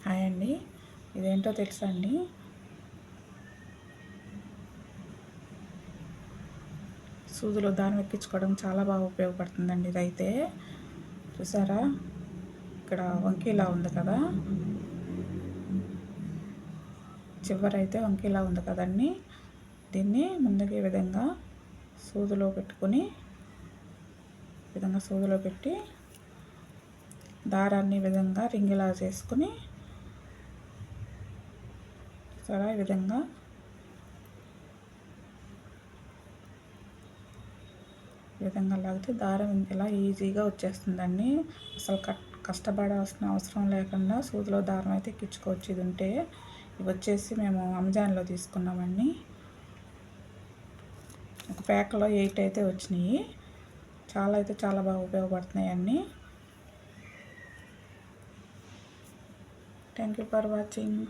Hi అండి. ఇదేంటో తెలుసా అండి? సూదిలో దారం ఎక్కించుకోవడం చాలా బాగా ఉపయోగపడుతుందండి. ఇదైతే చూసారా, ఇక్కడ వంకీలా ఉంది కదా, చివరైతే వంకీలా ఉంది కదండి. దీన్ని ముందుగా ఈ విధంగా సూదిలో పెట్టుకొని, సూదిలో పెట్టి దారాన్ని ఈ విధంగా రింగిలా చేసుకుని, సరే ఈ విధంగా లాగితే దారం ఇలా ఈజీగా వచ్చేస్తుందండి. అసలు కష్టపడాల్సిన అవసరం లేకుండా సూదిలో దారం అయితే ఎక్కించుకోవచ్చు. ఇది ఉంటే ఇవి వచ్చేసి మేము అమెజాన్లో తీసుకున్నామండి. ఒక ప్యాక్లో 8 అయితే వచ్చినాయి. చాలా బాగా ఉపయోగపడుతున్నాయండి. Thank you for watching.